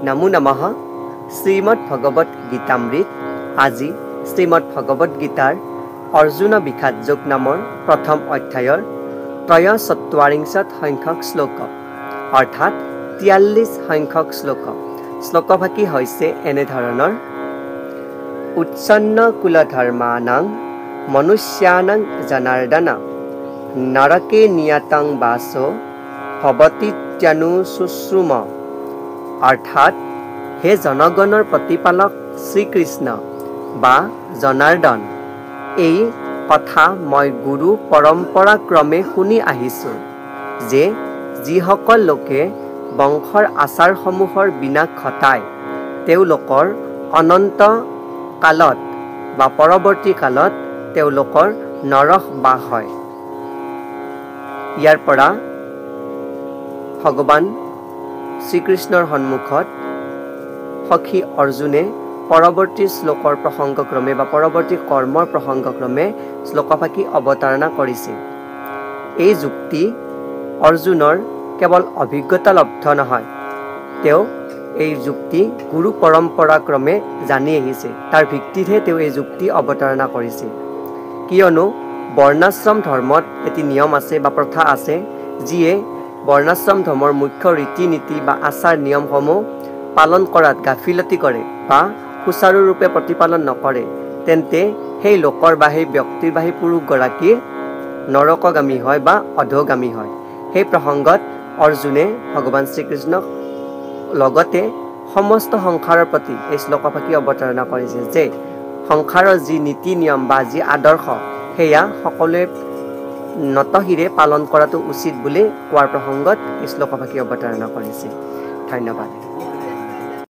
নমো নমঃ শ্ৰীমদ্ ভগৱত গীতামৃত আজি শ্ৰীমদ্ ভগৱত গীতাৰ অৰ্জুন বিষাদ যোগ নামৰ প্ৰথম অধ্যায়ৰ ৪৩ সংখ্যক শ্লোক অৰ্থাৎ ৪৩ সংখ্যক শ্লোকভাগী হৈছে এনেধৰণৰ উচ্ছন্ন কুলধৰ্মানাং মনুষ্যানাং জনাৰ্দন নৰকে নিয়তং বাসো ভৱতীত্যনুশুশ্ৰুম অৰ্থাৎ হে জনগণৰ প্ৰতিপালক শ্ৰীকৃষ্ণ বা জনাৰ্দন এই কথা মই গুৰু পৰম্পৰা ক্ৰমে শুনি আহিছোঁ যে যিসকল লোকে বংশৰ আচাৰসমূহৰ বিনাশ ঘটায় তেওঁলোকৰ অনন্ত কালত বা পৰৱৰ্তী কালত তেওঁলোকৰ নৰক বাস হয়। ইয়াৰ পৰা ভগৱান শ্ৰীকৃষ্ণৰ সন্মুখত সখী অৰ্জুনে পৰৱৰ্তী শ্লোকৰ প্ৰসংগক্ৰমে বা পৰৱৰ্তী কৰ্মৰ প্ৰসংগক্ৰমে শ্লোকভাগী অৱতাৰণা কৰিছে। এই যুক্তি অৰ্জুনৰ কেৱল অভিজ্ঞতালব্ধ নহয়, তেওঁ এই যুক্তি গুৰু পৰম্পৰাক্ৰমে জানি আহিছে। তাৰ ভিত্তিতহে তেওঁ এই যুক্তি অৱতাৰণা কৰিছে। কিয়নো বৰ্ণাশ্ৰম ধৰ্মত এটি নিয়ম আছে বা প্ৰথা আছে, যিয়ে বৰ্ণাশ্ৰম ধৰ্মৰ মুখ্য ৰীতি নীতি বা আচাৰ নিয়মসমূহ পালন কৰাত গাফিলতি কৰে বা সুচাৰুৰূপে প্ৰতিপালন নকৰে, তেন্তে সেই লোকৰ বা সেই ব্যক্তিৰ বা সেই পুৰুষগৰাকী নৰকগামী হয় বা অধোগামী হয়। সেই প্ৰসংগত অৰ্জুনে ভগৱান শ্ৰীকৃষ্ণক লগতে সমস্ত সংসাৰৰ প্ৰতি এই শ্লোকভাগী অৱতাৰণা কৰিছে যে সংসাৰৰ যি নীতি নিয়ম বা যি আদৰ্শ সেয়া সকলোৱে নতশিৰে পালন কৰাটো উচিত বুলি কোৱাৰ প্ৰসংগত এই শ্লোকভাগী অৱতাৰণা কৰিছে। ধন্যবাদ।